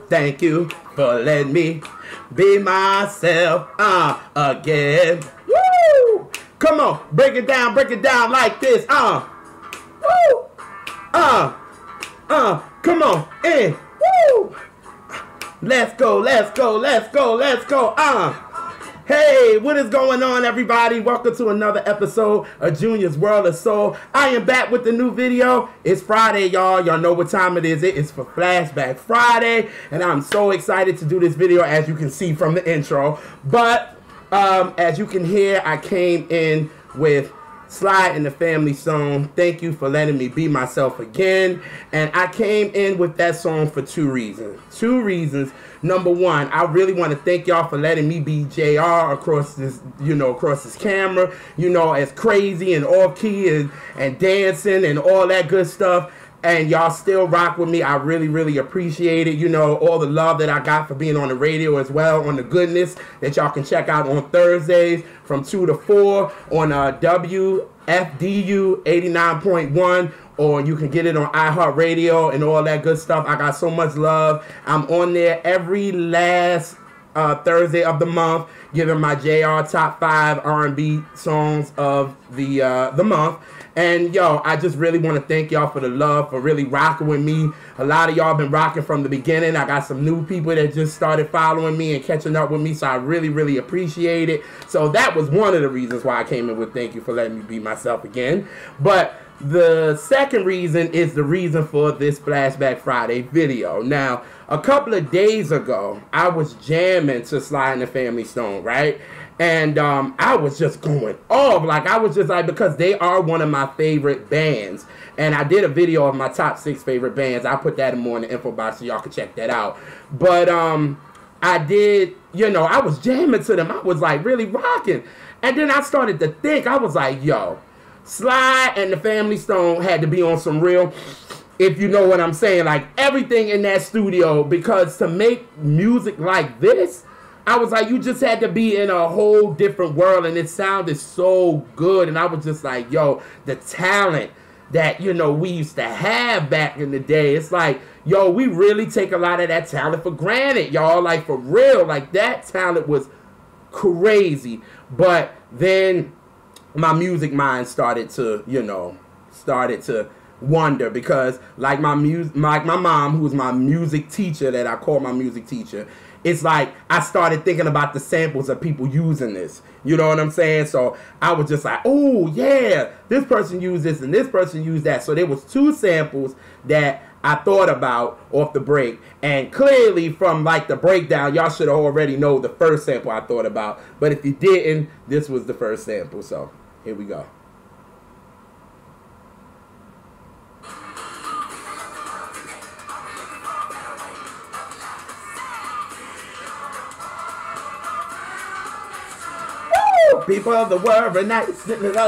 Thank you for letting me be myself again. Woo! Come on, break it down like this. Woo! Come on, in. Woo! Let's go. Hey, what is going on, everybody? Welcome to another episode of Junior's World of Soul. I am back with the new video. It's Friday, y'all. Y'all know what time it is. It is for Flashback Friday, and I'm so excited to do this video, as you can see from the intro. But as you can hear, I came in with Sly and the Family song, Thank You for Letting Me Be Myself Again. And I came in with that song for two reasons. Number one, I really want to thank y'all for letting me be JR across this, across this camera, as crazy and off key and dancing and all that good stuff. And y'all still rock with me. I really appreciate it. All the love that I got for being on the radio as well, on the goodness that y'all can check out on Thursdays from 2 to 4 on WFDU 89.1, or you can get it on iHeartRadio and all that good stuff. I got so much love. I'm on there every last Thursday of the month, giving my JR top 5 R&B songs of the month. And yo, I just really want to thank y'all for the love, for really rocking with me. A lot of y'all been rocking from the beginning. I got some new people that just started following me and catching up with me, so I really appreciate it. So that was one of the reasons why I came in with Thank You for Letting Me Be Myself Again. But the second reason is the reason for this Flashback Friday video. Now, a couple of days ago, I was jamming to Sly and the Family Stone, right? And I was just going off. I was just because they are one of my favorite bands. And I did a video of my top 6 favorite bands. I'll put that more in the info box so y'all can check that out. But I did, I was jamming to them. I was really rocking. And then I started to think, I was like, yo, Sly and the Family Stone had to be on some real, if you know what I'm saying, everything in that studio, because to make music like this, I was like, you just had to be in a whole different world, and it sounded so good. And I was just like, yo, the talent that, we used to have back in the day, it's like, yo, we really take a lot of that talent for granted, y'all. For real, that talent was crazy. But then my music mind started to, wonder, because my mom, who's my music teacher, that I call my music teacher, it's I started thinking about the samples of people using this. You know what I'm saying? So I was just like, oh yeah, this person used this and this person used that. So there was 2 samples that I thought about off the break. And clearly from the breakdown, y'all should already know the first sample I thought about. But if you didn't, this was the first sample. So here we go. People of the world, and I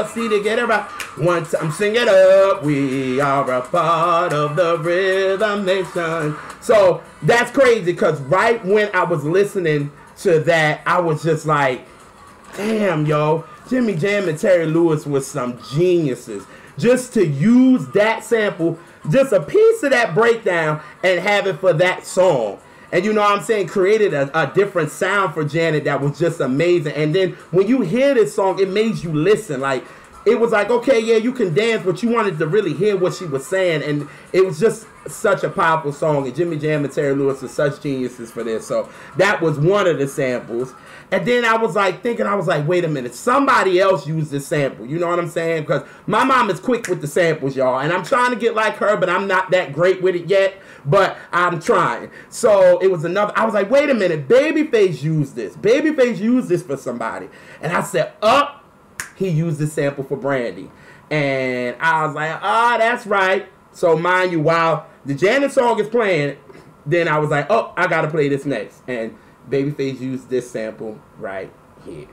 see to get it right. One time, sing it up. We are a part of the Rhythm Nation. So that's crazy, because right when I was listening to that, I was just like, damn, yo, Jimmy Jam and Terry Lewis was some geniuses. Just to use that sample, just a piece of that breakdown, and have it for that song. And you know what I'm saying, created a different sound for Janet that was just amazing. And then when you hear this song, it made you listen. It was okay, yeah, you can dance, but you wanted to really hear what she was saying. And it was just such a powerful song. And Jimmy Jam and Terry Lewis are such geniuses for this. So that was one of the samples. And then I was thinking, wait a minute, somebody else used this sample. You know what I'm saying? Because my mom is quick with the samples, y'all. And I'm trying to get like her, but I'm not that great with it yet. But I'm trying. So it was another. I was like, wait a minute, Babyface used this. Babyface used this for somebody. And I said, he used this sample for Brandy. And I was like, that's right. So mind you, while the Janet song is playing, then I was like, I got to play this next. And Babyface used this sample right here.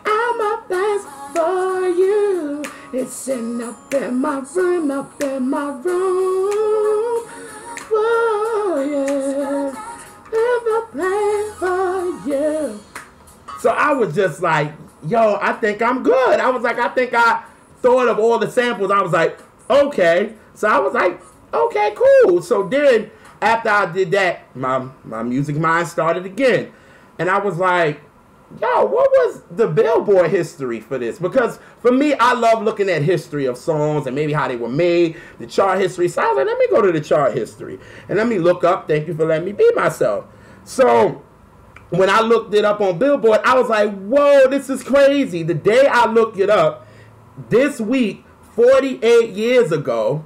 I'm a best for you. It's sitting up in my room, Whoa, yeah. Never play for you. So I was just like, yo, I think I'm good. I was like, I think I thought of all the samples. I was like, okay. So I was like, okay, cool. So then after I did that, my music mind started again. And I was like, yo, what was the Billboard history for this? Because for me, I love looking at history of songs and maybe how they were made, the chart history. So I was like, let me go to the chart history and let me look up. Thank you for letting me be myself. So when I looked it up on Billboard, I was like, whoa, this is crazy. The day I looked it up, this week, 48 years ago,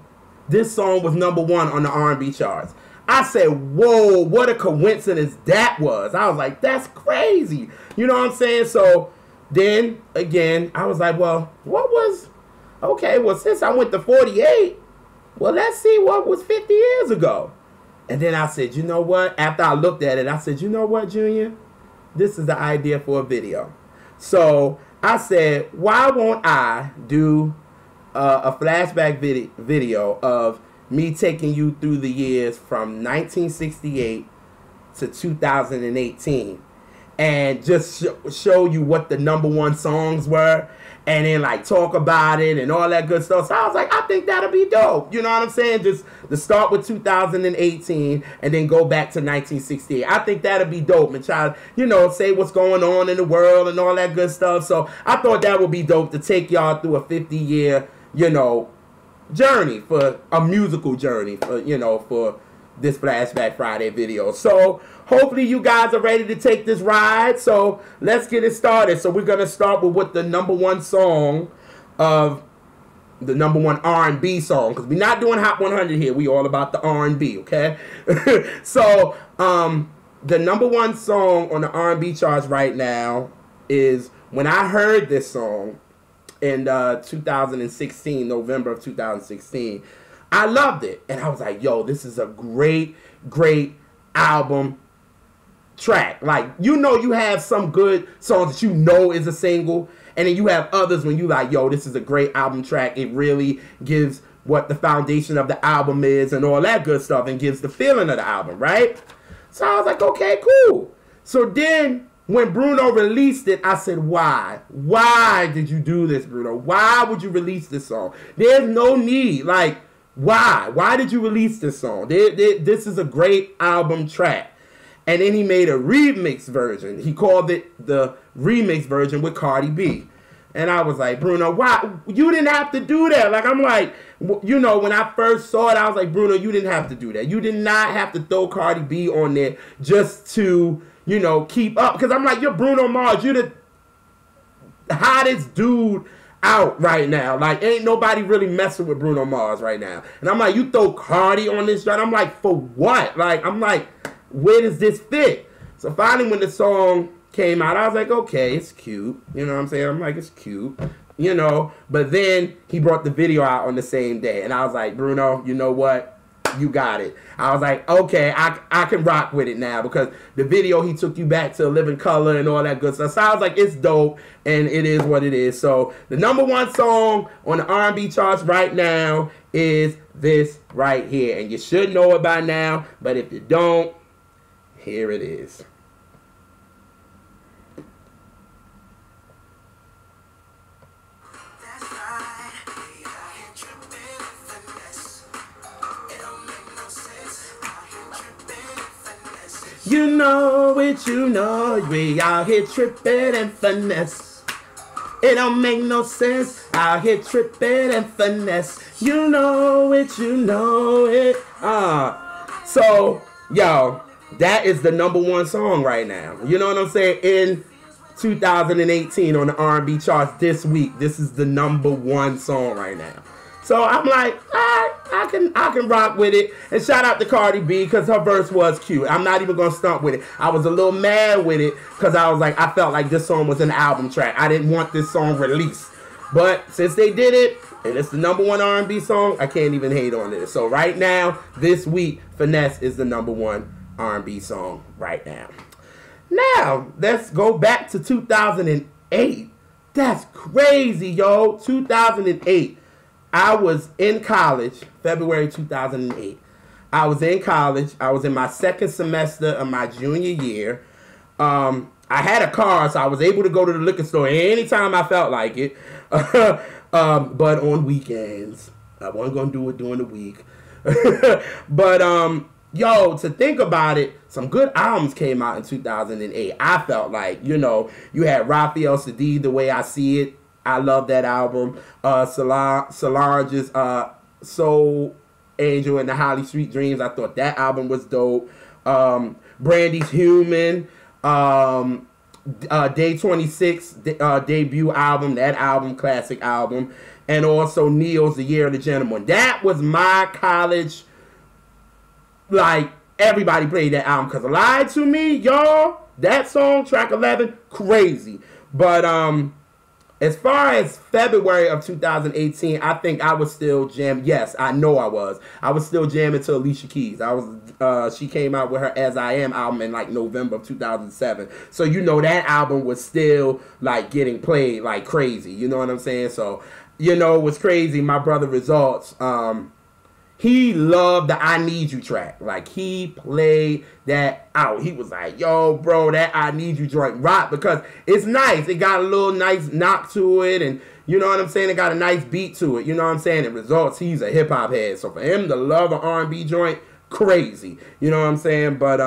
this song was #1 on the R&B charts. I said, whoa, what a coincidence that was. I was like, that's crazy. You know what I'm saying? So then, again, I was like, well, what was... Okay, well, since I went to 48, well, let's see what was 50 years ago. And then I said, you know what? After I looked at it, I said, you know what, Junior? This is the idea for a video. So I said, why won't I do a flashback video of me taking you through the years from 1968 to 2018 and just show you what the #1 songs were and then like talk about it and all that good stuff. So I was like, I think that'll be dope. You know what I'm saying? Just to start with 2018 and then go back to 1968. I think that'll be dope and try to, you know, say what's going on in the world and all that good stuff. So I thought that would be dope to take y'all through a 50-year, you know, journey, for a musical journey, for, you know, for this Flashback Friday video. So hopefully you guys are ready to take this ride. So let's get it started. So we're gonna start with what the #1 song of the #1 R&B song, because we're not doing Hot 100 here. We all about the R&B, okay? So the #1 song on the R&B charts right now is, when I heard this song in 2016, November of 2016, I loved it. And I was like, yo, this is a great, great album track. Like, you know, you have some good songs that you know is a single, and then you have others when you like, yo, this is a great album track. It really gives what the foundation of the album is and all that good stuff, and gives the feeling of the album, right? So I was like, okay, cool. So then when Bruno released it, I said, why? Why did you do this, Bruno? Why would you release this song? There's no need. Like, why? Why did you release this song? This is a great album track. And then he made a remix version. He called it the remix version with Cardi B. And I was like, Bruno, why? You didn't have to do that. Like, I'm like, you know, when I first saw it, I was like, Bruno, you didn't have to do that. You did not have to throw Cardi B on there just to, you know, keep up. Because I'm like, you're Bruno Mars. You're the hottest dude out right now. Like, ain't nobody really messing with Bruno Mars right now. And I'm like, you throw Cardi on this joint? I'm like, for what? Like, I'm like, where does this fit? So finally, when the song came out, I was like, okay, it's cute. You know what I'm saying? I'm like, it's cute. You know, but then he brought the video out on the same day. And I was like, Bruno, you know what? You got it. I was like, okay, I can rock with it now, because the video, he took you back to living color and all that good stuff. So I was like, it's dope, and it is what it is. So the #1 song on the R&B charts right now is this right here. And you should know it by now, but if you don't, here it is. You know it, you know it. We out here tripping and finesse. It don't make no sense. Out here tripping and finesse. You know it, you know it. So, yo, that is the #1 song right now. You know what I'm saying? In 2018 on the R&B charts this week, this is the #1 song right now. So I'm like, I can rock with it. And shout out to Cardi B, because her verse was cute. I'm not even gonna stump with it. I was a little mad with it because I was like, I felt like this song was an album track. I didn't want this song released. But since they did it, and it's the #1 R&B song, I can't even hate on it. So right now, this week, Finesse is the #1 R&B song right now. Now, let's go back to 2008. That's crazy, yo. 2008. I was in college, February 2008. I was in college. I was in my second semester of my junior year. I had a car, so I was able to go to the liquor store anytime I felt like it. But on weekends, I wasn't gonna do it during the week. But yo, to think about it, some good albums came out in 2008. I felt like, you know, you had Raphael Saadiq, The Way I See It. I love that album. Solange's Soul Angel and the Holly Street Dreams. I thought that album was dope. Brandy's Human. Day 26 debut album. That album, classic album. And also Neil's The Year of the Gentleman. That was my college. Like, everybody played that album. Because Lie to Me, y'all, that song, track 11, crazy. But as far as February of 2018, I think I was still jamming. Yes, I know I was. I was still jamming to Alicia Keys. She came out with her As I Am album in like November of 2007. So you know that album was still like getting played like crazy. You know what I'm saying? So, you know, it was crazy. My brother Results, he loved the I Need You track. Like, he played that out. He was like, yo, bro, that I Need You joint rock, because it's nice. It got a little nice knock to it, and you know what I'm saying? It got a nice beat to it. You know what I'm saying? It Results, he's a hip-hop head. So for him to love an R&B joint, crazy. You know what I'm saying? But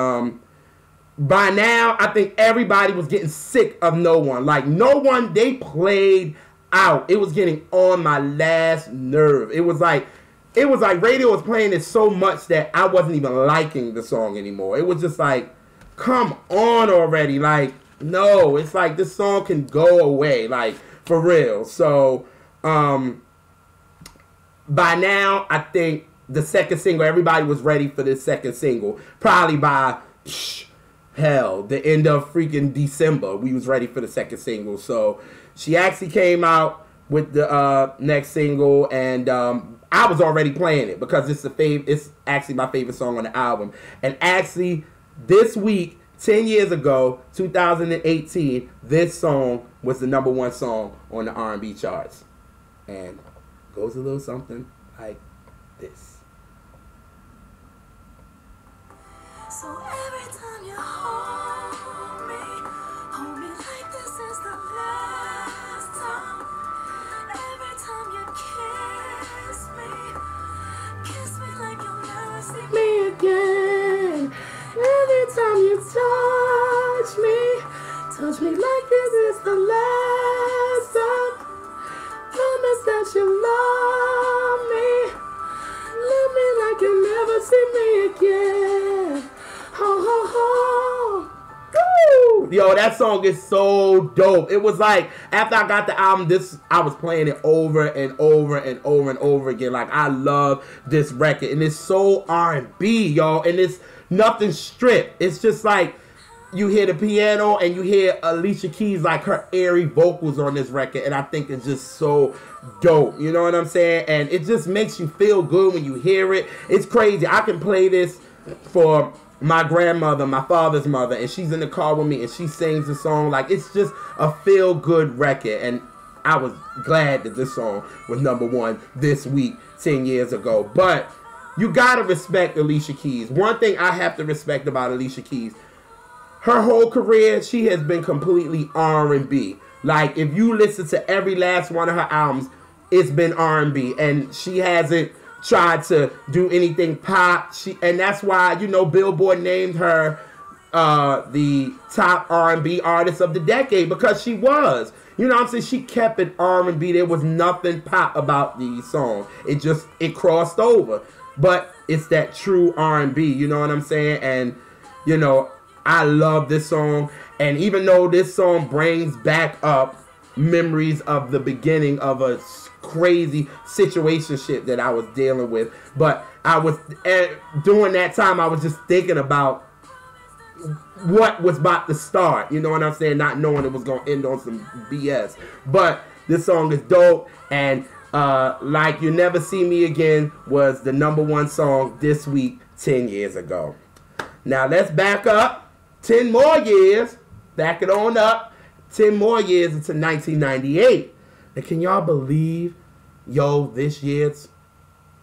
by now, I think everybody was getting sick of No One. Like, No One, they played out. It was getting on my last nerve. It was like radio was playing it so much that I wasn't even liking the song anymore. It was just like, come on already. Like, no, it's like this song can go away. Like, for real. So, by now, I think the second single, everybody was ready for this second single. Probably by, the end of freaking December, we was ready for the second single. So, she actually came out with the next single, and I was already playing it because it's actually my favorite song on the album. And actually, this week, 10 years ago, 2018, this song was the #1 song on the R&B charts. And it goes a little something like this. So every time you hold me like this is the last time. Every time you kiss me like you'll never see me again. Every time you touch me like this is the last time. Promise that you love me like you'll never see me again. Ho ho ho. Woo! Yo, that song is so dope. It was like, after I got the album, I was playing it over and over and over and over again. Like, I love this record. And it's so R&B, y'all. And it's nothing stripped. It's just like, you hear the piano and you hear Alicia Keys, like her airy vocals on this record. And I think it's just so dope. You know what I'm saying? And it just makes you feel good when you hear it. It's crazy. I can play this for my grandmother, my father's mother, and she's in the car with me and she sings the song. Like, it's just a feel-good record. And I was glad that this song was #1 this week, 10 years ago. But you gotta respect Alicia Keys. One thing I have to respect about Alicia Keys, her whole career, she has been completely R&B. Like, if you listen to every last one of her albums, it's been R&B. And she hasn't tried to do anything pop. And that's why, you know, Billboard named her the top R&B artist of the decade, because she was. You know what I'm saying? She kept it R&B. There was nothing pop about these songs. It crossed over. But it's that true R&B, you know what I'm saying? And, you know, I love this song. And even though this song brings back up memories of the beginning of a crazy situationship that I was dealing with, but during that time I was just thinking about what was about to start, you know what I'm saying, not knowing it was going to end on some BS. But this song is dope. And Like You Never See Me Again was the #1 song this week, 10 years ago. Now let's back up 10 more years, back it on up 10 more years into 1998. And can y'all believe, this year's,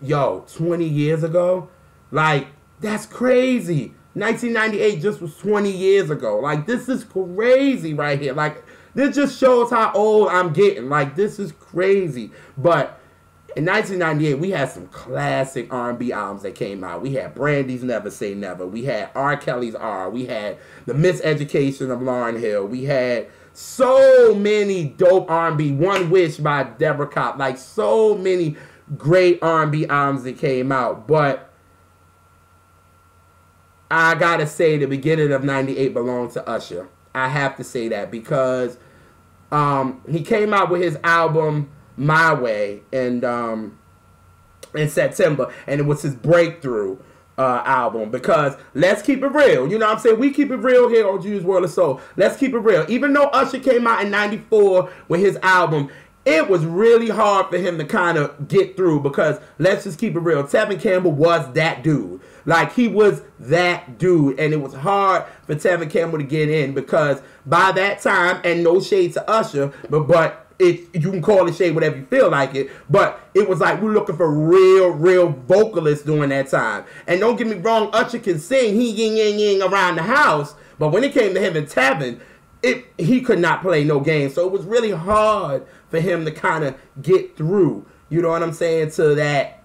20 years ago? Like, that's crazy. 1998 just was 20 years ago. Like, this is crazy right here. Like, this just shows how old I'm getting. Like, this is crazy. But in 1998, we had some classic R&B albums that came out. We had Brandy's Never Say Never. We had R. Kelly's R. We had The Miseducation of Lauryn Hill. We had so many dope R&B. One Wish by Deborah Cobb. Like, so many great R&B albums that came out. But I gotta say, the beginning of 98 belonged to Usher. I have to say that because he came out with his album My Way in September, and it was his breakthrough album. Because let's keep it real, you know what I'm saying? We keep it real here on Judy's World of Soul. Let's keep it real. Even though Usher came out in 94 with his album, it was really hard for him to kind of get through because, let's just keep it real, Tevin Campbell was that dude. Like, he was that dude, and it was hard for Tevin Campbell to get in because by that time, and no shade to Usher, but you can call it shade whatever you feel like it, but it was like we're looking for real vocalists during that time. And don't get me wrong, Usher can sing, he ying around the house, but when it came to him and Tevin, he could not play no game. So it was really hard for him to kind of get through, you know what I'm saying, to that,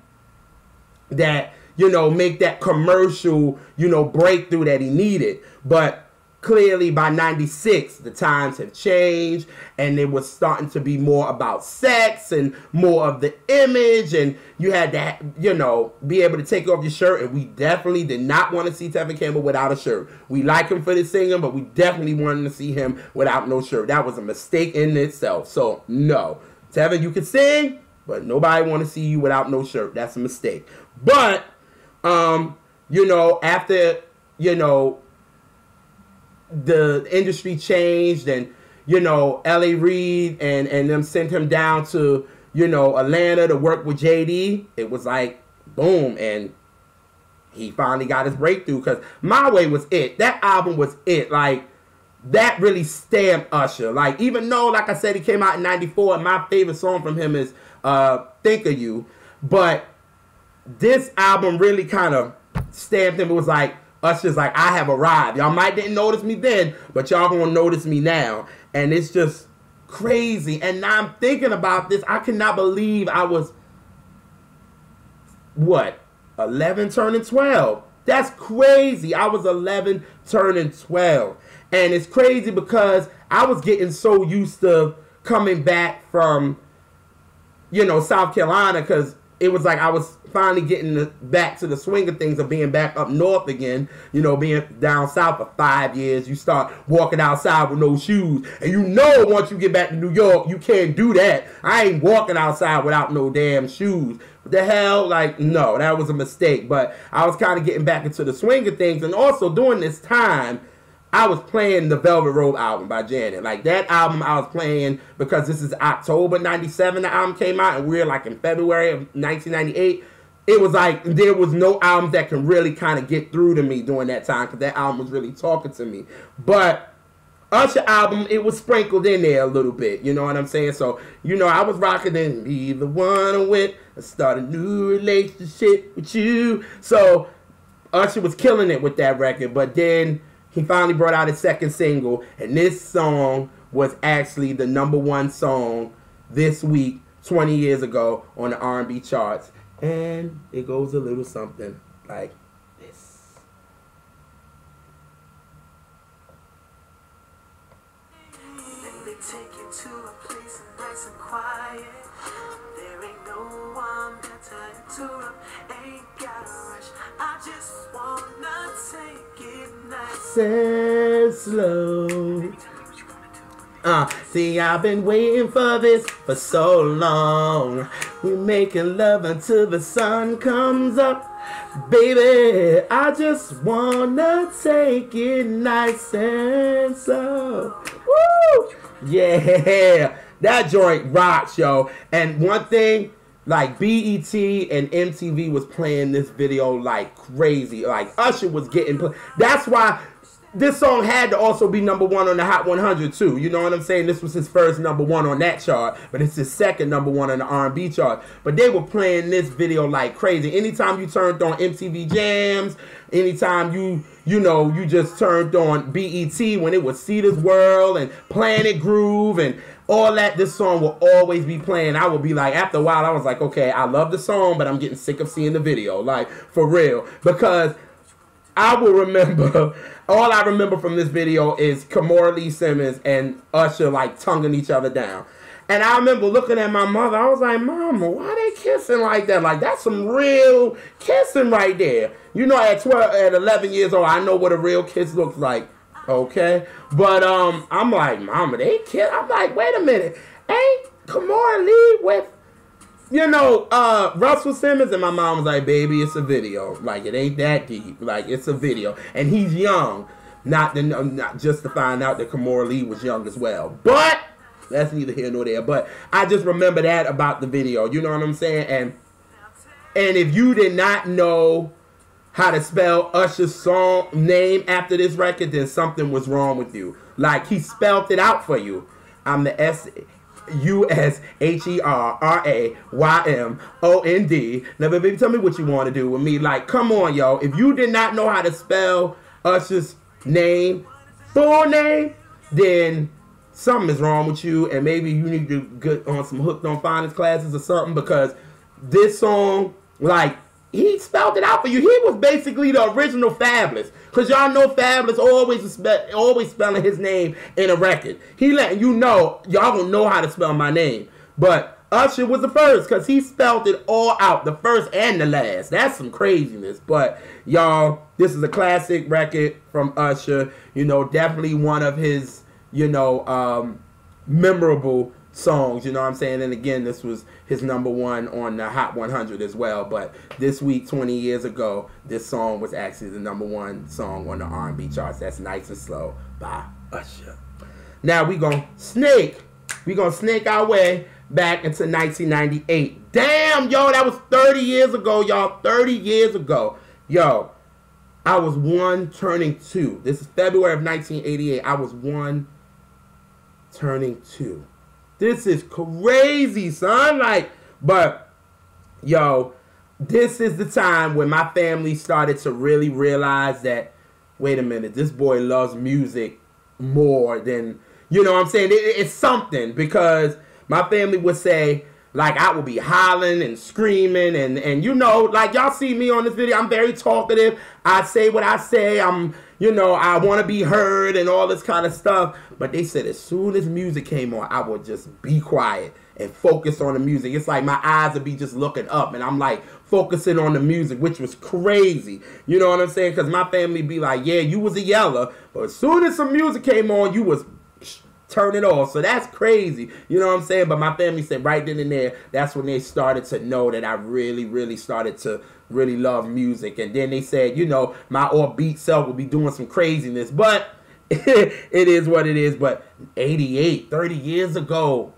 you know, make that commercial, you know, breakthrough that he needed. But clearly by 96, the times have changed, and it was starting to be more about sex and more of the image, and you had to, you know, be able to take off your shirt, and we definitely did not want to see Tevin Campbell without a shirt. We like him for the singing, but we definitely wanted to see him without no shirt. That was a mistake in itself. So, no. Tevin, you can sing, but nobody want to see you without no shirt. That's a mistake. But, you know, after, you know, the industry changed, and, you know, L.A. Reid and them sent him down to, you know, Atlanta to work with JD. It was like, boom, and he finally got his breakthrough because My Way was it. That album was it. Like, that really stamped Usher. Like, even though, like I said, he came out in 94, and my favorite song from him is Think of You, but this album really kind of stamped him. It was like, Usher's like, I have arrived. Y'all might didn't notice me then, but y'all gonna notice me now. And it's just crazy. And now I'm thinking about this. I cannot believe I was, what, 11 turning 12. That's crazy. I was 11 turning 12. And it's crazy because I was getting so used to coming back from, you know, South Carolina, because it was like I was finally getting back to the swing of things of being back up north again. You know, being down south for 5 years, you start walking outside with no shoes. And you know once you get back to New York, you can't do that. I ain't walking outside without no damn shoes. What the hell? Like, no, that was a mistake. But I was kind of getting back into the swing of things. And also during this time, I was playing the Velvet Rope album by Janet. Like, that album I was playing because this is October 97 the album came out, and we're like in February of 1998. It was like there was no albums that can really kind of get through to me during that time because that album was really talking to me. But Usher album, it was sprinkled in there a little bit, you know what I'm saying? So, you know, I was rocking in Be the One I'm With, start a new relationship with you. So Usher was killing it with that record, but then he finally brought out his second single, and this song was actually the #1 song this week, 20 years ago, on the R&B charts. And it goes a little something like this. Let me take you to a place nice and quiet. There ain't no one better to interrupt. Ain't gotta rush. I just wanna take it nice and slow. See, I've been waiting for this for so long. We're making love until the sun comes up. Baby, I just wanna take it nice and slow. Woo! Yeah, that joint rocks, yo. And one thing, like, BET and MTV was playing this video like crazy. Like, Usher was getting. That's why this song had to also be #1 on the Hot 100 too. You know what I'm saying? This was his first #1 on that chart, but it's his second #1 on the R&B chart. But they were playing this video like crazy. Anytime you turned on MTV Jams, anytime you just turned on BET when it was Cedar's World and Planet Groove and all that, this song will always be playing. I would be like, after a while, I was like, okay, I love the song, but I'm getting sick of seeing the video, like, for real. Because I will remember, all I remember from this video is Kimora Lee Simmons and Usher, like, tonguing each other down. And I remember looking at my mother, I was like, Mama, why they kissing like that? Like, that's some real kissing right there. You know, at 11 years old, I know what a real kiss looks like. Okay? But, I'm like, Mama, they kiss? I'm like, wait a minute. Ain't Kimora Lee with, Russell Simmons? And my mom was like, baby, it's a video. Like, it ain't that deep. Like, it's a video. And he's young. Not just to find out that Kimora Lee was young as well. But that's neither here nor there. But I just remember that about the video. You know what I'm saying? And if you did not know how to spell Usher's song name after this record, then something was wrong with you. Like, he spelled it out for you. I'm the USHERRAYMOND. Now, baby, tell me what you want to do with me. Like, come on, yo. If you did not know how to spell Usher's name, full name, then something is wrong with you, and maybe you need to get on some Hooked on Phonics classes or something, because this song, like, he spelled it out for you. He was basically the original Fabulous. Because y'all know Fabulous always spelling his name in a record. He letting you know, y'all don't know how to spell my name. But Usher was the first, because he spelled it all out, the first and the last. That's some craziness. But, y'all, this is a classic record from Usher. You know, definitely one of his, memorable songs, you know what I'm saying? And again, this was his #1 on the Hot 100 as well. But this week, 20 years ago, this song was actually the #1 song on the R&B charts. That's Nice and Slow by Usher. Now we gonna snake our way back into 1998. Damn, yo, that was 30 years ago, y'all. 30 years ago. Yo, I was 1 turning 2. This is February of 1988. I was 1 turning 2. This is crazy, son. Like, but, yo, this is the time when my family started to really realize that, wait a minute, this boy loves music more than, you know what I'm saying? It's something, because my family would say, like, I would be hollering and screaming and like, y'all see me on this video, I'm very talkative. I say what I say. I want to be heard and all this kind of stuff. But they said as soon as music came on, I would just be quiet and focus on the music. It's like my eyes would be just looking up, and I'm like focusing on the music, which was crazy. You know what I'm saying? Because my family be like, yeah, you was a yeller, but as soon as some music came on, you was turn it off. So that's crazy. You know what I'm saying? But my family said right then and there, that's when they started to know that I really, really started to really love music. And then they said, my offbeat self will be doing some craziness. But it is what it is. But 88, 30 years ago.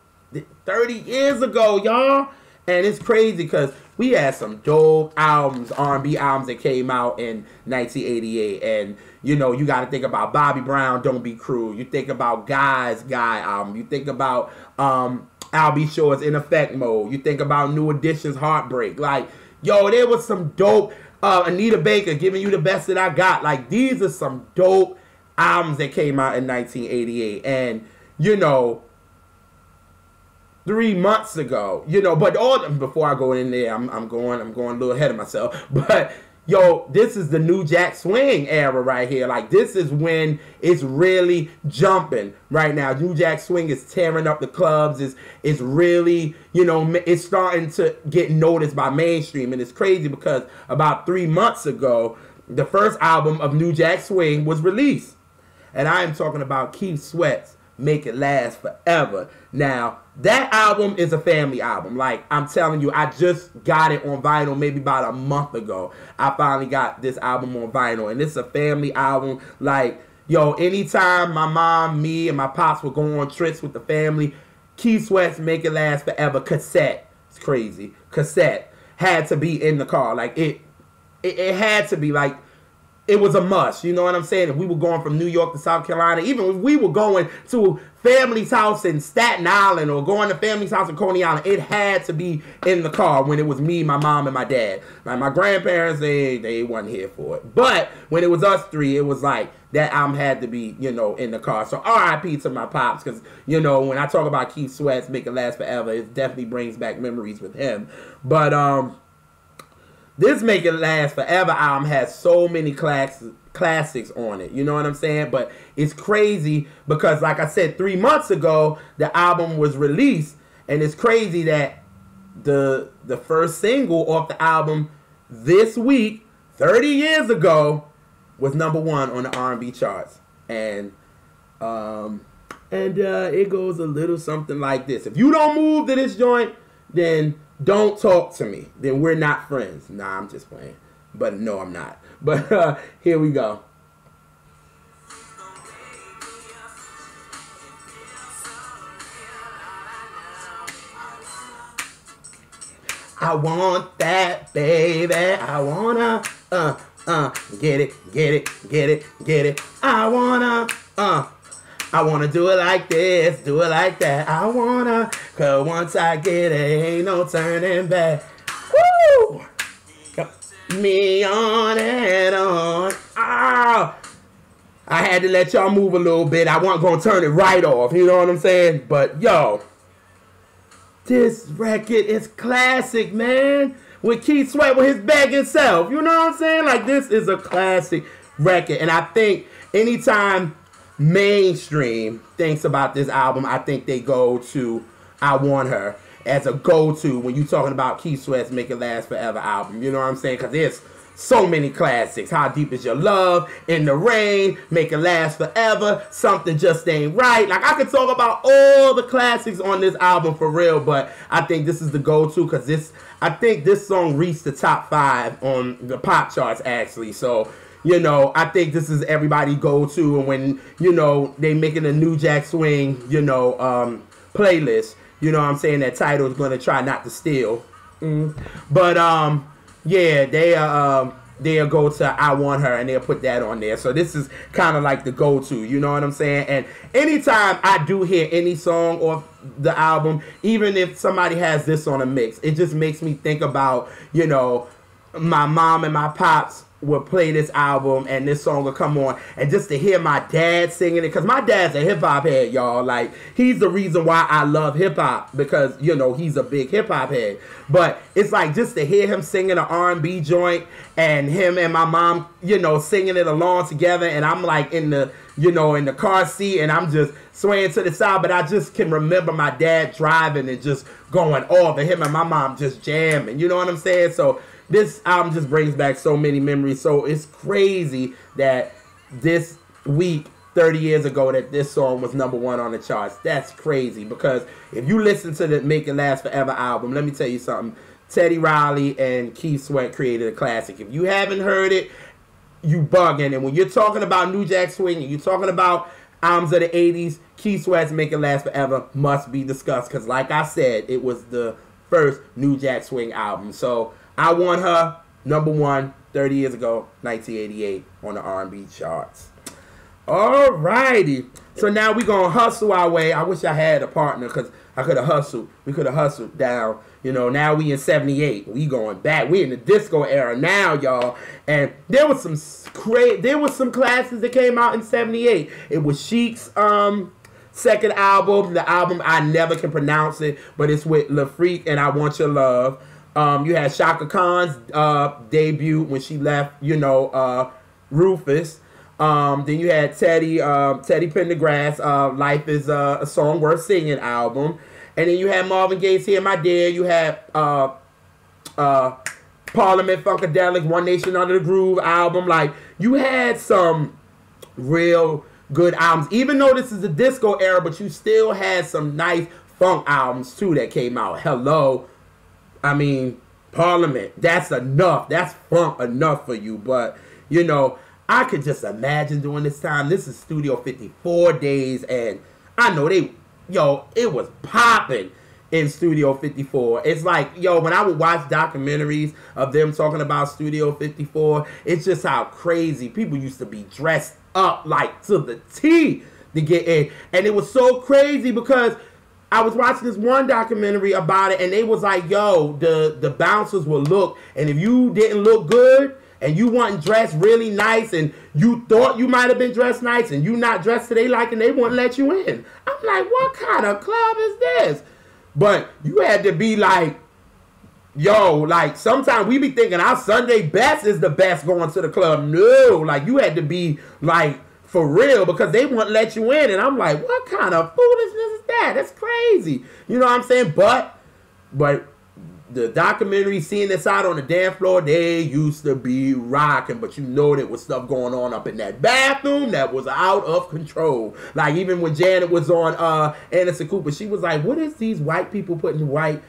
30 years ago, y'all. And it's crazy because we had some dope albums, R&B albums that came out in 1988. And, you got to think about Bobby Brown, Don't Be Cruel. You think about Guy album. You think about Al B. Shore's In Effect Mode. You think about New Edition's Heartbreak. Like, yo, there was some dope Anita Baker, Giving You the Best That I Got. Like, these are some dope albums that came out in 1988. And, 3 months ago, but before I go in there, I'm going a little ahead of myself. But yo, this is the New Jack Swing era right here. Like, this is when it's really jumping right now. New Jack Swing is tearing up the clubs. It's really, it's starting to get noticed by mainstream. And it's crazy because about 3 months ago, the first album of New Jack Swing was released. And I am talking about Keith Sweat's Make It Last Forever. Now, that album is a family album. Like, I'm telling you, I just got it on vinyl maybe about a month ago. I finally got this album on vinyl, and it's a family album. Like, yo, anytime my mom, me, and my pops would go on trips with the family, Keith Sweat's Make It Last Forever cassette, it's crazy, cassette, had to be in the car. Like, it had to be. Like, it was a must, you know what I'm saying? If we were going from New York to South Carolina, even if we were going to family's house in Staten Island or going to family's house in Coney Island, it had to be in the car when it was me, my mom, and my dad. Like my grandparents, they wasn't here for it. But when it was us three, it was like that album had to be, you know, in the car. So R.I.P. to my pops, because, you know, when I talk about Keith Sweat's Make It Last Forever, it definitely brings back memories with him. But this Make It Last Forever album has so many classics on it. You know what I'm saying? But it's crazy because, like I said, 3 months ago, the album was released. And it's crazy that the first single off the album this week, 30 years ago, was #1 on the R&B charts. And it goes a little something like this. If you don't move to this joint, then don't talk to me. Then we're not friends. Nah, I'm just playing. But no, I'm not. But here we go. I want that, baby. I wanna, get it. I wanna do it like this, do it like that. I wanna, cause once I get it, ain't no turning back. Woo! Me on and on. Ah! I had to let y'all move a little bit. I wasn't gonna turn it right off, you know what I'm saying? But yo, this record is classic, man. With Keith Sweat with his begging self, you know what I'm saying? Like, this is a classic record. And I think anytime mainstream thinks about this album, I think they go to I Want Her as a go-to when you're talking about Keith Sweat's Make It Last Forever album. You know what I'm saying? Because there's so many classics. How Deep Is Your Love, In the Rain, Make It Last Forever, Something Just Ain't Right. Like, I could talk about all the classics on this album for real, but I think this is the go-to because I think this song reached the top 5 on the pop charts, actually. So, you know, I think this is everybody go-to. And when, you know, they making a New Jack Swing, you know, playlist, you know what I'm saying, that title is going to Try Not to Steal. But, yeah, they'll go to I Want Her and they'll put that on there. So this is kind of like the go-to, you know what I'm saying? And anytime I do hear any song off the album, even if somebody has this on a mix, it just makes me think about, you know, my mom and my pops would play this album and this song would come on, and just to hear my dad singing it, because my dad's a hip-hop head, y'all. Like, he's the reason why I love hip-hop, because, you know, he's a big hip-hop head. But it's like, just to hear him singing an R&B joint and him and my mom, you know, singing it along together, and I'm like in the, you know, in the car seat, and I'm just swaying to the side, but I just can remember my dad driving and just going off, and him and my mom just jamming, you know what I'm saying? So this album just brings back so many memories. So it's crazy that this week, 30 years ago, that this song was #1 on the charts. That's crazy, because if you listen to the Make It Last Forever album, let me tell you something. Teddy Riley and Keith Sweat created a classic. If you haven't heard it, you bugging. And when you're talking about New Jack Swing and you're talking about albums of the 80s, Keith Sweat's Make It Last Forever must be discussed, because like I said, it was the first New Jack Swing album. So I Want Her, #1, 30 years ago, 1988, on the R&B charts. Alrighty. So now we're going to hustle our way. I wish I had a partner, because I could have hustled. We could have hustled down. You know, now we in 78. We going back. We in the disco era now, y'all. And there was some classes that came out in 78. It was Chic's second album. The album, I never can pronounce it, but it's with La Freak and I Want Your Love. You had Shaka Khan's debut when she left, you know, Rufus. Then you had Teddy Pendergrass, Life is a Song Worth Singing album. And then you had Marvin Gaye's Here My Dear. You had Parliament Funkadelic, One Nation Under the Groove album. Like, you had some real good albums. Even though this is the disco era, but you still had some nice funk albums too that came out. Hello. I mean, Parliament, that's enough. That's funk enough for you. But, you know, I could just imagine during this time. This is Studio 54 days, and I know it was popping in Studio 54. It's like, yo, when I would watch documentaries of them talking about Studio 54, it's just how crazy people used to be dressed up like to the T to get in. And it was so crazy because I was watching this one documentary about it, and they was like, yo, the bouncers will look, and if you didn't look good and you wasn't dressed really nice and you thought you might have been dressed nice and you not dressed to they liking, they wouldn't let you in. I'm like, what kind of club is this? But you had to be like, yo, like sometimes we be thinking our Sunday best is the best going to the club. No, like you had to be like for real because they wouldn't let you in. And I'm like, what kind of foolishness is that? That's crazy. You know what I'm saying? But the documentary, seeing this out on the dance floor, they used to be rocking, but you know there was stuff going on up in that bathroom that was out of control. Like even when Janet was on Anderson Cooper, she was like, what is these white people putting white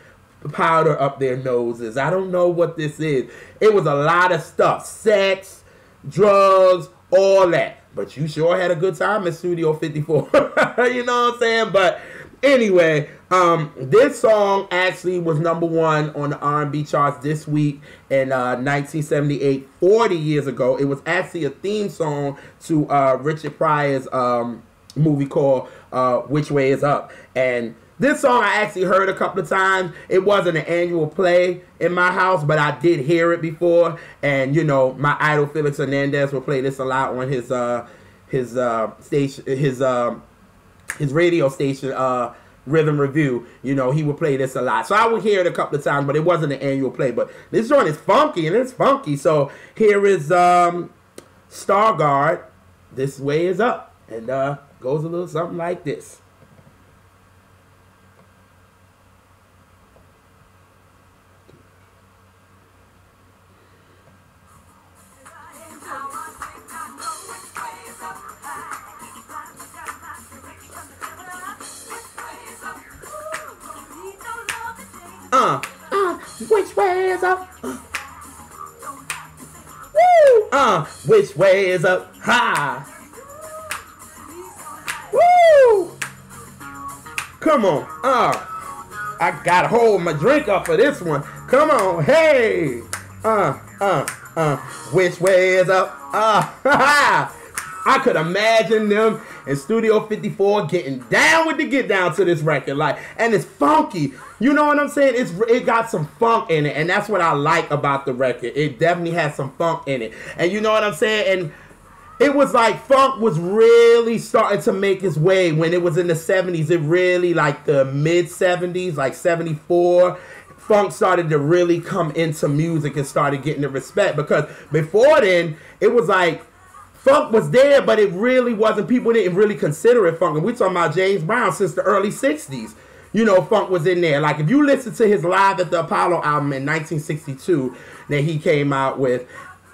powder up their noses? I don't know what this is. It was a lot of stuff. Sex, drugs, all that. But you sure had a good time in Studio 54. You know what I'm saying? But anyway, this song actually was #1 on the R&B charts this week in 1978, 40 years ago. It was actually a theme song to Richard Pryor's movie called Which Way Is Up. And this song I actually heard a couple of times. It wasn't an annual play in my house, but I did hear it before. And you know, my idol Felix Hernandez will play this a lot on his station, his radio station, Rhythm Review. You know, he would play this a lot. So I would hear it a couple of times, but it wasn't an annual play. But this joint is funky, and it's funky. So here is Stargard, This Way Is Up. And goes a little something like this. Which way is up? Woo! Which way is up? Ha! Woo! Come on. I gotta hold my drink up for this one. Come on. Hey! Which way is up? I could imagine them in Studio 54 getting down with the get down to this record, like, and it's funky. You know what I'm saying? It got some funk in it, and that's what I like about the record. It definitely has some funk in it, and you know what I'm saying? And it was like funk was really starting to make its way when it was in the 70s. It really, like the mid 70s, like 74. Funk started to really come into music and started getting the respect, because before then it was like funk was there, but it really wasn't. People didn't really consider it funk. And we're talking about James Brown since the early 60s. You know, funk was in there. Like if you listen to his Live at the Apollo album in 1962 that he came out with,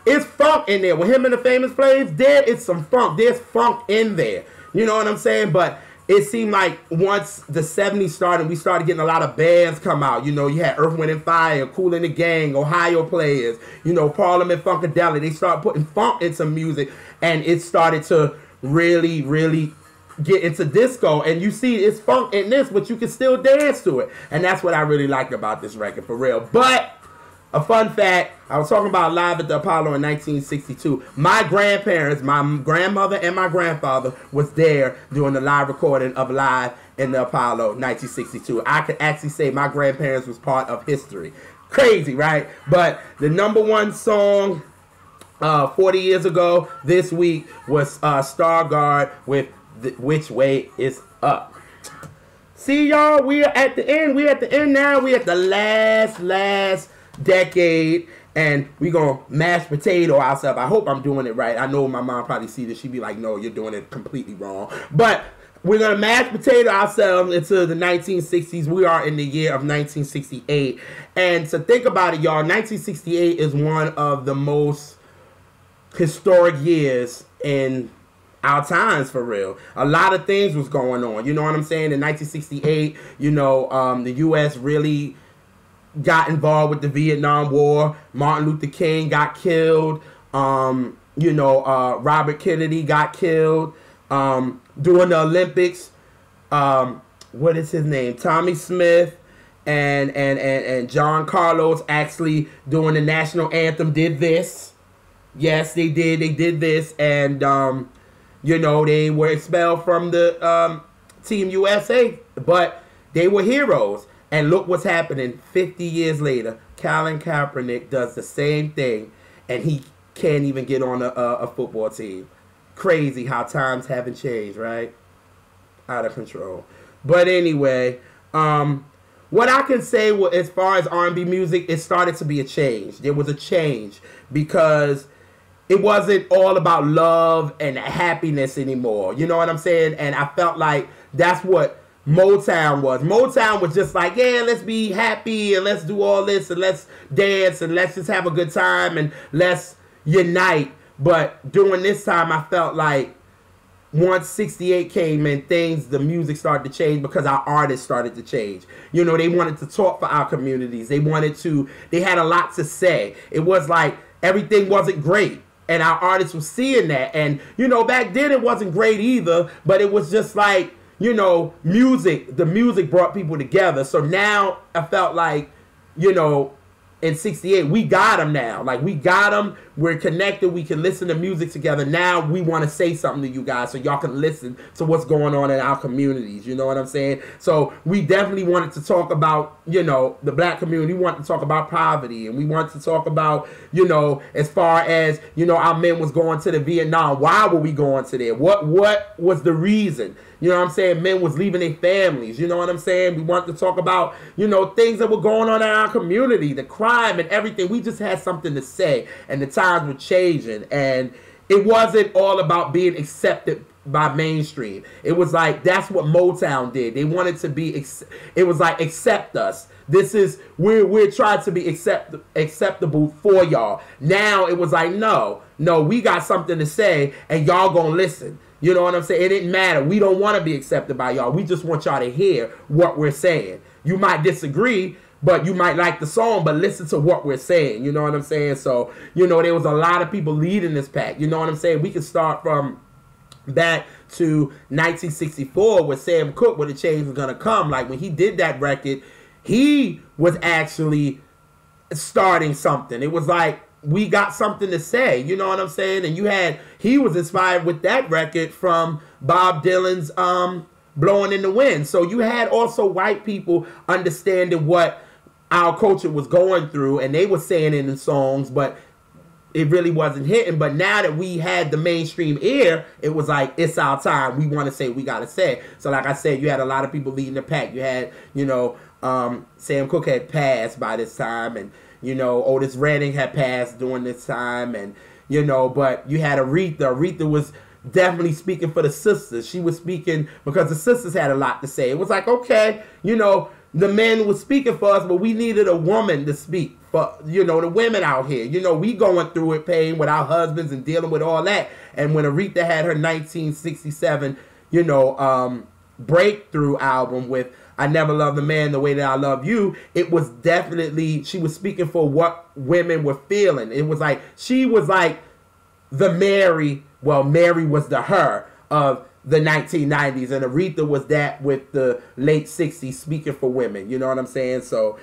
it's funk in there. With him and the Famous Flames, there is some funk. There's funk in there. You know what I'm saying? But it seemed like once the 70s started, we started getting a lot of bands come out. You know, you had Earth, Wind and Fire, Kool and the Gang, Ohio Players, you know, Parliament Funkadelic. They started putting funk into music, and it started to really, really get into disco. And you see it's funk in this, but you can still dance to it. And that's what I really like about this record, for real. But a fun fact, I was talking about Live at the Apollo in 1962. My grandparents, my grandmother and my grandfather was there doing the live recording of Live in the Apollo 1962. I could actually say my grandparents was part of history. Crazy, right? But the #1 song 40 years ago this week was Stargard with Which Way Is Up. See, y'all, we are at the end. We at the end now. We at the last decade, and we gonna mash potato ourselves. I hope I'm doing it right. I know my mom probably see this. She'd be like, no, you're doing it completely wrong. But we're gonna mash potato ourselves into the 1960s. We are in the year of 1968. And to think about it, y'all, 1968 is one of the most historic years in our times, for real. A lot of things was going on. You know what I'm saying? In 1968, you know, the U.S. really got involved with the Vietnam War. Martin Luther King got killed. You know, Robert Kennedy got killed. During the Olympics, what is his name? Tommy Smith and John Carlos actually doing the national anthem did this. Yes, they did. They did this, and you know, they were expelled from the Team USA, but they were heroes. And look what's happening 50 years later. Colin Kaepernick does the same thing, and he can't even get on a football team. Crazy how times haven't changed, right? Out of control. But anyway, what I can say as far as R&B music, it started to be a change. There was a change because it wasn't all about love and happiness anymore. You know what I'm saying? And I felt like that's what Motown was. Motown was just like, yeah, let's be happy and let's do all this and let's dance and let's just have a good time and let's unite. But during this time, I felt like once 68 came in, the music started to change because our artists started to change. You know, they wanted to talk for our communities. They had a lot to say. It was like everything wasn't great. And our artists were seeing that. And, you know, back then it wasn't great either, but it was just like, you know, the music brought people together. So now I felt like, you know, in 68, we got them now. Like, we got them. We're connected. We can listen to music together. Now we want to say something to you guys so y'all can listen to what's going on in our communities. You know what I'm saying? So we definitely wanted to talk about, you know, the black community. We wanted to talk about poverty. And we wanted to talk about, you know, as far as, you know, our men was going to the Vietnam. Why were we going to there? What was the reason? You know what I'm saying? Men was leaving their families. You know what I'm saying? We wanted to talk about, you know, things that were going on in our community, the crime and everything. We just had something to say. And the times were changing. And it wasn't all about being accepted by mainstream. It was like, that's what Motown did. They wanted to be, it was like, accept us. We're trying to be acceptable for y'all. Now it was like, no, we got something to say and y'all gonna listen. You know what I'm saying? It didn't matter. We don't want to be accepted by y'all. We just want y'all to hear what we're saying. You might disagree, but you might like the song, but listen to what we're saying. You know what I'm saying? So, you know, there was a lot of people leading this pack. You know what I'm saying? We can start from back to 1964 with Sam Cooke, where the change was going to come. Like, when he did that record, he was actually starting something. It was like, we got something to say, you know what I'm saying? And he was inspired with that record from Bob Dylan's Blowing in the Wind. So you had also white people understanding what our culture was going through, and they were saying it in songs, but it really wasn't hitting. But now that we had the mainstream ear, it was like, it's our time. We want to say, we got to say. So like I said, you had a lot of people leading the pack. You had, you know, Sam Cooke had passed by this time, and you know, Otis Redding had passed during this time, and, you know, but you had Aretha. Aretha was definitely speaking for the sisters. She was speaking because the sisters had a lot to say. It was like, okay, you know, the men were speaking for us, but we needed a woman to speak for, you know, the women out here. You know, we going through it, pain with our husbands and dealing with all that. And when Aretha had her 1967, you know, breakthrough album with I Never Loved a Man the Way That I Love You, it was definitely, she was speaking for what women were feeling. It was like, she was like the Mary was the her of the 1990s, and Aretha was that with the late 60s, speaking for women. You know what I'm saying? So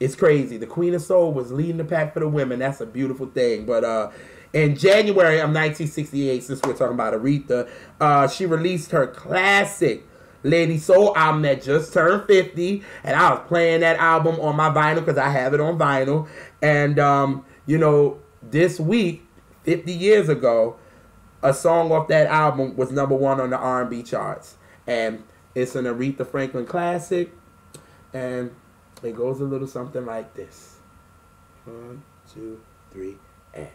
it's crazy. The Queen of Soul was leading the pack for the women. That's a beautiful thing. But in January of 1968, since we're talking about Aretha, she released her classic Lady Soul album that just turned 50, and I was playing that album on my vinyl because I have it on vinyl. And you know, this week, 50 years ago, a song off that album was #1 on the R&B charts, and it's an Aretha Franklin classic, and it goes a little something like this: 1, 2, 3, and.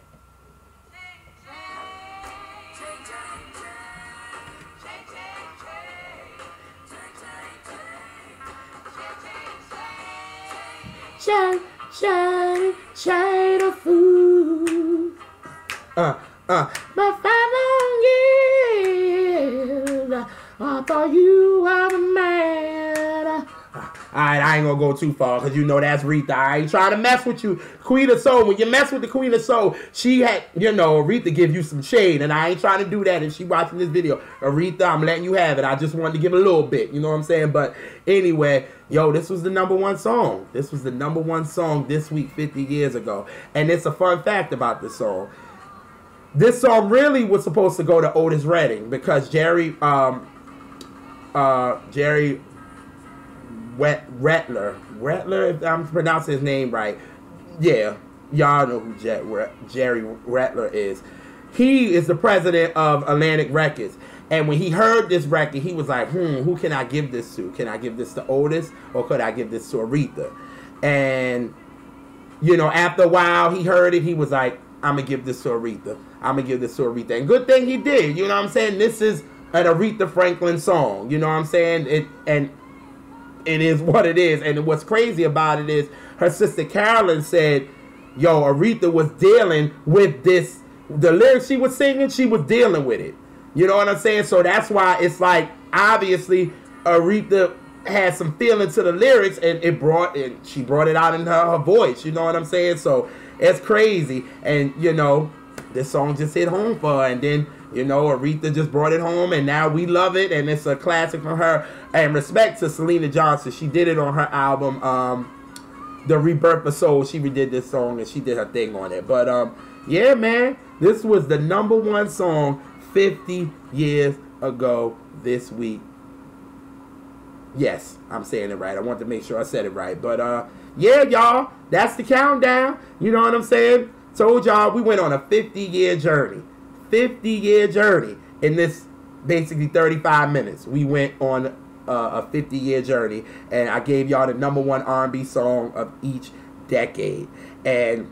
China food. My 5 long years, I thought you were the man. Alright, I ain't gonna go too far because you know that's Aretha. I ain't trying to mess with you. Queen of Soul, when you mess with the Queen of Soul, she had, you know, Aretha give you some shade, and I ain't trying to do that if she watching this video. Aretha, I'm letting you have it. I just wanted to give a little bit, you know what I'm saying? But anyway, yo, this was the #1 song. This was the #1 song this week 50 years ago. And it's a fun fact about this song. This song really was supposed to go to Otis Redding because Jerry Retler, if I'm pronouncing his name right. Yeah, y'all know who Jerry Retler is. He is the president of Atlantic Records. And when he heard this record, he was like, who can I give this to? Can I give this to Otis or could I give this to Aretha? And, you know, after a while, he heard it. He was like, I'm going to give this to Aretha. I'm going to give this to Aretha. And good thing he did. You know what I'm saying? This is an Aretha Franklin song. You know what I'm saying? It is what it is. And what's crazy about it is her sister Carolyn said, yo, Aretha was dealing with this. The lyrics she was singing, she was dealing with it. You know what I'm saying? So that's why it's like, obviously, Aretha had some feeling to the lyrics, and she brought it out in her voice. You know what I'm saying? So it's crazy. And, you know, this song just hit home for her. And then, you know, Aretha just brought it home, and now we love it, and it's a classic for her. And respect to Selena Johnson. She did it on her album, The Rebirth of Soul. She redid this song, and she did her thing on it. But, yeah, man, this was the #1 song 50 years ago this week. Yes, I'm saying it right. I want to make sure I said it right. But, yeah, y'all, that's the countdown. You know what I'm saying? Told y'all we went on a 50-year journey. 50-year journey in this basically 35 minutes. We went on a 50-year journey, and I gave y'all the #1 R&B song of each decade. And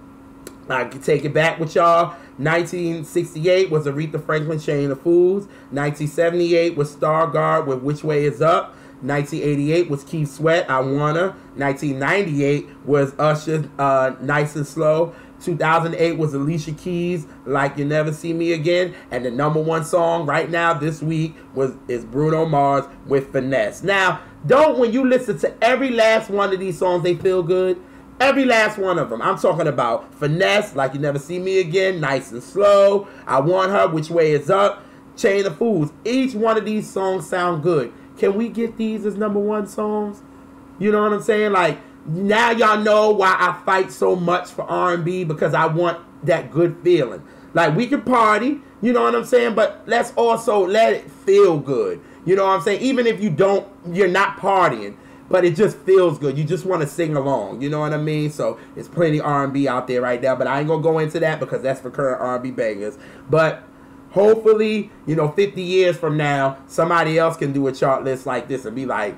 I can take it back with y'all. 1968 was Aretha Franklin, Chain of Fools. 1978 was Stargard with Which Way Is Up. 1988 was Keith Sweat, I Wanna. 1998 was Usher's Nice and Slow. 2008 was Alicia Keys, Like You Never See Me Again. And the #1 song right now this week is Bruno Mars with Finesse. Now, when you listen to every last one of these songs, they feel good. Every last one of them. I'm talking about Finesse, Like You Never See Me Again, Nice and Slow, I Want Her, Which Way Is Up, Chain of Fools. Each one of these songs sound good. Can we get these as #1 songs? You know what I'm saying? Like, now y'all know why I fight so much for R&B, because I want that good feeling. Like, we can party, you know what I'm saying? But let's also let it feel good. You know what I'm saying? Even if you're not partying, but it just feels good. You just want to sing along. You know what I mean? So it's plenty R&B out there right now. But I ain't going to go into that because that's for current R&B bangers. But hopefully, 50 years from now, somebody else can do a chart list like this and be like,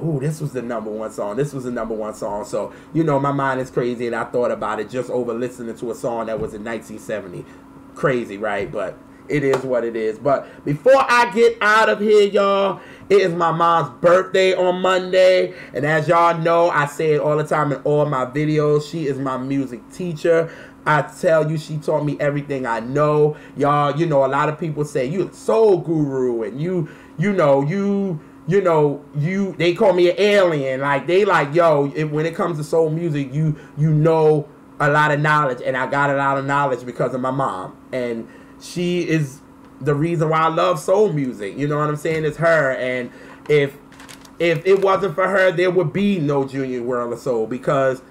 ooh, this was the #1 song. This was the #1 song. So, my mind is crazy, and I thought about it just over listening to a song that was in 1970. Crazy, right? But it is what it is. But before I get out of here, y'all, it is my mom's birthday on Monday. And as y'all know, I say it all the time in all my videos. She is my music teacher. I tell you, she taught me everything I know. Y'all, a lot of people say you're a soul guru, and they call me an alien. Like, they like, yo, when it comes to soul music, you know a lot of knowledge, and I got a lot of knowledge because of my mom. And she is the reason why I love soul music. You know what I'm saying? It's her. And if it wasn't for her, there would be no Junior World of Soul, because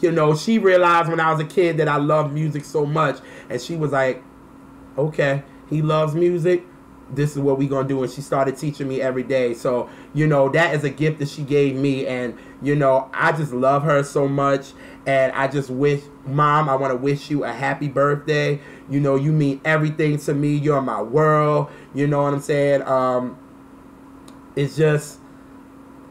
she realized when I was a kid that I loved music so much, and she was like, okay, he loves music, this is what we gonna do. And she started teaching me every day. So that is a gift that she gave me. And I just love her so much. And I just wish, Mom, I want to wish you a happy birthday. You mean everything to me. You're my world. You know what I'm saying? It's just,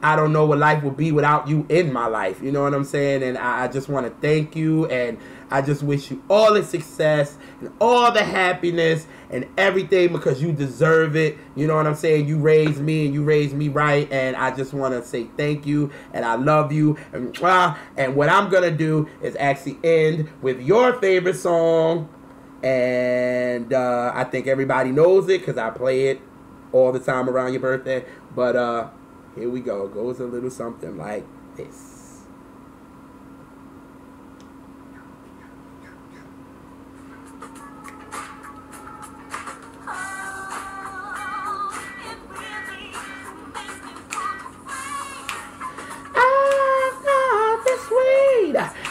I don't know what life would be without you in my life. You know what I'm saying? And I just want to thank you. And I just wish you all the success and all the happiness and everything, because you deserve it. You know what I'm saying? You raised me, and you raised me right. And I just want to say thank you. And I love you. And what I'm going to do is actually end with your favorite song. And I think everybody knows it because I play it all the time around your birthday. But Here we go. It goes a little something like this.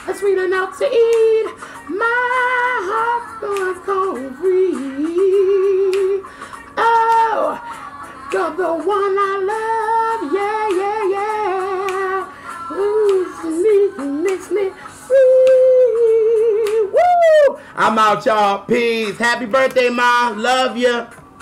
That's sweet enough to eat. My heart goes cold free. Oh, you're the one I love. Yeah, yeah, yeah. Ooh, makes me free. Woo! I'm out, y'all. Peace. Happy birthday, Ma. Love ya.